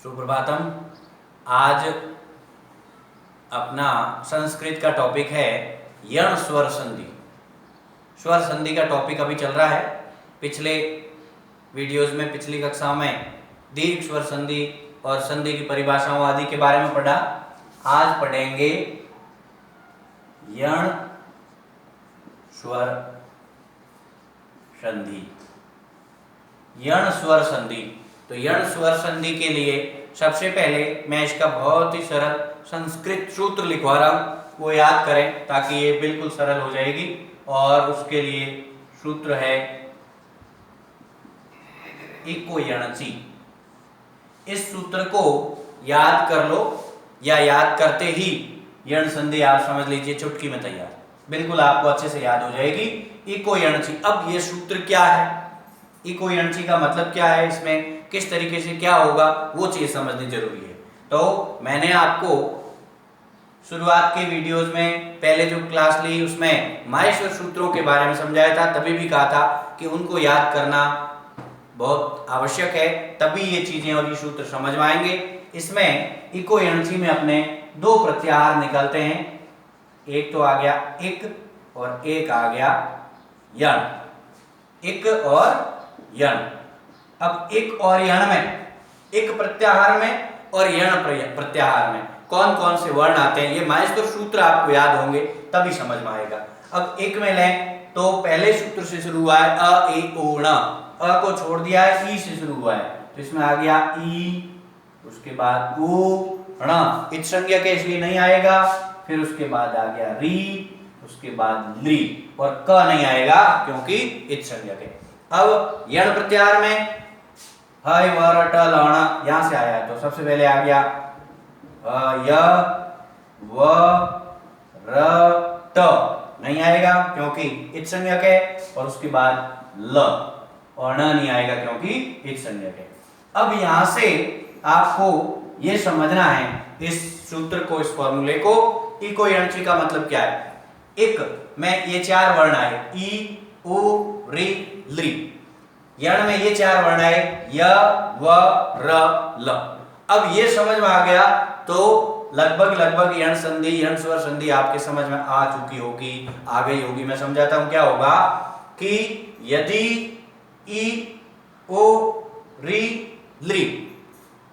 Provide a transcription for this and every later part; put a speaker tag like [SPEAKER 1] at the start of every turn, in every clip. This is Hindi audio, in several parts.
[SPEAKER 1] सुप्रभातम। आज अपना संस्कृत का टॉपिक है यण स्वर संधि। स्वर संधि का टॉपिक अभी चल रहा है। पिछले वीडियोस में, पिछली कक्षा में दीर्घ स्वर संधि और संधि की परिभाषाओं आदि के बारे में पढ़ा। आज पढ़ेंगे यण स्वर संधि। यण स्वर संधि। तो यण स्वर संधि के लिए सबसे पहले मैं इसका बहुत ही सरल संस्कृत सूत्र लिखवा रहा हूं, वो याद करें ताकि ये बिल्कुल सरल हो जाएगी। और उसके लिए सूत्र है इको यणचि। इस सूत्र को याद कर लो या याद करते ही यण संधि आप समझ लीजिए चुटकी में तैयार, बिल्कुल आपको अच्छे से याद हो जाएगी। इको यणचि। अब ये सूत्र क्या है, इको यणचि का मतलब क्या है, इसमें किस तरीके से क्या होगा, वो चीज समझनी जरूरी है। तो मैंने आपको शुरुआत के वीडियोस में पहले जो क्लास ली उसमें माहेश्वर सूत्रों के बारे में समझाया था। तभी भी कहा था कि उनको याद करना बहुत आवश्यक है, तभी ये चीजें और ये सूत्र समझ में आएंगे। इसमें इको यणचि में अपने दो प्रत्याहार निकलते हैं। एक तो आ गया इक और एक आ गया यण। इक और यण। अब इक और यण में, इक प्रत्याहार में और यण प्रत्याहार में कौन कौन से वर्ण आते हैं, ये माहेश्वर सूत्र आपको याद होंगे तभी समझ में आएगा। अब इक में लें तो पहले सूत्र से शुरू हुआ है अ ए ओ ण। अ को छोड़ दिया है, ई से शुरू हुआ है, तो इसमें आ गया ई, उसके बाद उ ण, इत संज्ञा के इसलिए नहीं आएगा। फिर उसके बाद आ गया री, उसके बाद ली, और क नहीं आएगा क्योंकि इत संज्ञा के। अब यण प्रत्याहार में हय व र ट ल ण यहां से आया है, तो सबसे पहले आ गया य व र ट, नहीं आएगा क्योंकि इत संज्ञक है। और उसके बाद ल और न नहीं आएगा क्योंकि इत संज्ञक है। अब यहां से आपको ये समझना है इस सूत्र को, इस फॉर्मूले को। इको यणचि का मतलब क्या है। इक में ये चार वर्ण आए, ई उ री ली। यण में ये चार वर्ण आए, य व र ल। अब ये समझ में आ गया तो लगभग यण संधि, यण स्वर संधि आपके समझ में आ चुकी होगी, आ गई होगी। मैं समझाता हूं क्या होगा कि यदि ई ओ री ली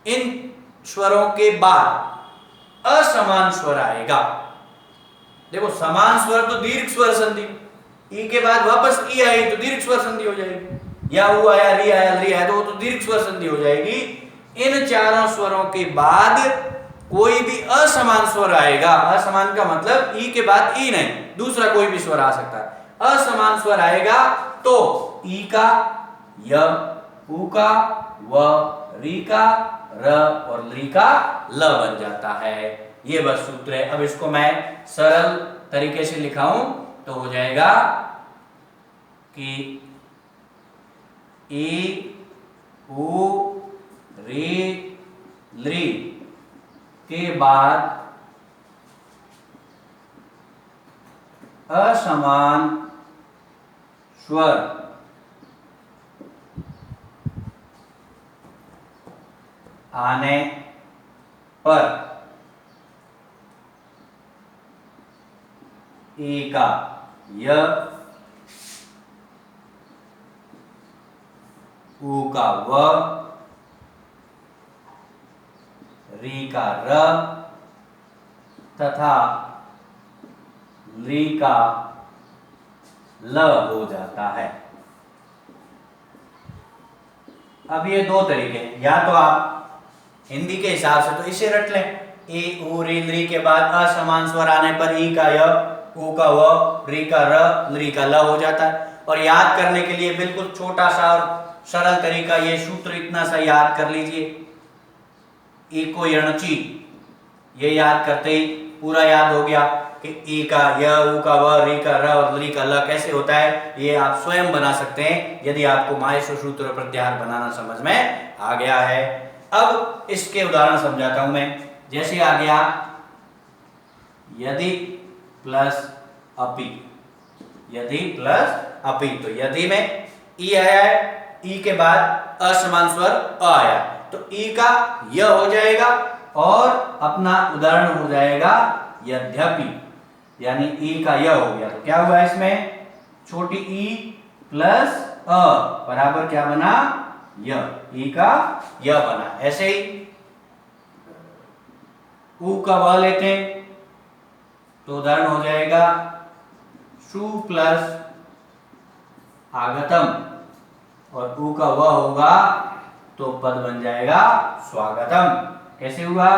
[SPEAKER 1] इन स्वरों के बाद असमान स्वर आएगा। देखो समान स्वर तो दीर्घ स्वर संधि, ई के बाद वापस ई आई तो दीर्घ स्वर संधि हो जाएगी, या ऊ आया री आया री आया तो वो तो दीर्घ स्वर संधि हो जाएगी। इन चारों स्वरों के बाद कोई भी असमान स्वर आएगा, असमान का मतलब ई के बाद ई नहीं, दूसरा कोई भी स्वर आ सकता है। असमान स्वर आएगा तो ई का य, उ का व, री का र और ली का ल बन जाता है। ये बस सूत्र है। अब इसको मैं सरल तरीके से लिखाऊं तो हो जाएगा कि ई उ री ली के बाद असमान स्वर आने पर ई का य, उ का व, री का र तथा ली का ल हो जाता है। अब ये दो तरीके हैं, या तो आप हिंदी के हिसाब से तो इसे रट लें, ए उ री ली के बाद असमान स्वर आने पर ई का य, उ का व, री का र, ली का ल हो जाता है। और याद करने के लिए बिल्कुल छोटा सा और सरल तरीका, ये सूत्र इतना सा याद कर लीजिए, इको यणचि। ये याद करते ही पूरा याद हो गया कि ई का य, उ का व, री का र और ली का ल कैसे होता है। ये आप स्वयं बना सकते हैं यदि आपको माहेश्वर सूत्र और प्रत्याहार बनाना समझ में आ गया है। अब इसके उदाहरण समझाता हूं मैं। जैसे आ गया यदि प्लस अपि, यदि प्लस अपि, तो यदि में ई आया है, ई के बाद असमान स्वर अ आया, तो ई का य हो जाएगा और अपना उदाहरण हो जाएगा यद्यपि, यानी ई का य हो गया। तो क्या हुआ इसमें, छोटी ई प्लस अ बराबर क्या बना, य, ई का य बना। ऐसे ही ऊ का व लेते हैं तो उदाहरण हो जाएगा शु प्लस आगतम और ऊ का व होगा तो पद बन जाएगा स्वागतम। कैसे हुआ,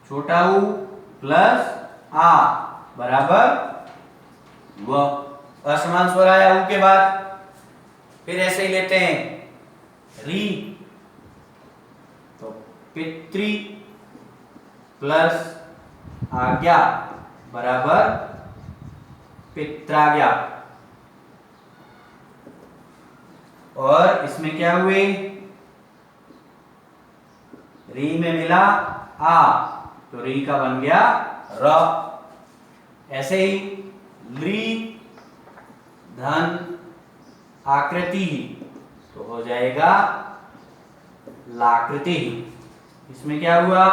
[SPEAKER 1] छोटा ऊ प्लस आ बराबर व, असमान स्वर आया ऊ के बाद। फिर ऐसे ही लेते हैं री, तो पितृ प्लस आज्ञा बराबर पित्राज्ञा। और इसमें क्या हुए, री में मिला आ तो री का बन गया र। ऐसे ही ली धन आकृति तो हो जाएगा लाकृति। इसमें क्या हुआ,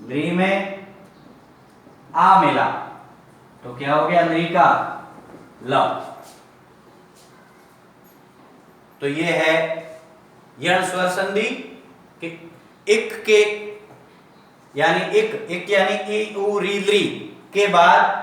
[SPEAKER 1] ली में आ मिला तो क्या हो गया, ली का ल। तो ये है यण स्वर संधि कि इक के यानी इक यानी ई उ री ली के बाद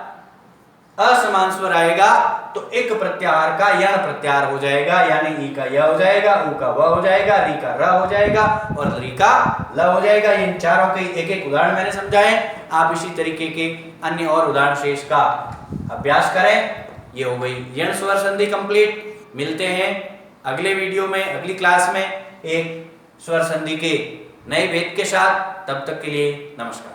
[SPEAKER 1] असमान स्वर आएगा तो एक प्रत्याहार का यण प्रत्याहार हो जाएगा, यानी ई का य हो जाएगा, उ का व हो जाएगा, री का र हो जाएगा और री का ल हो जाएगा। इन चारों के एक एक उदाहरण मैंने समझाए। आप इसी तरीके के अन्य और उदाहरण शेष का अभ्यास करें। ये हो गई यण स्वर संधि कंप्लीट। मिलते हैं अगले वीडियो में, अगली क्लास में एक स्वर संधि के नए भेद के साथ। तब तक के लिए नमस्कार।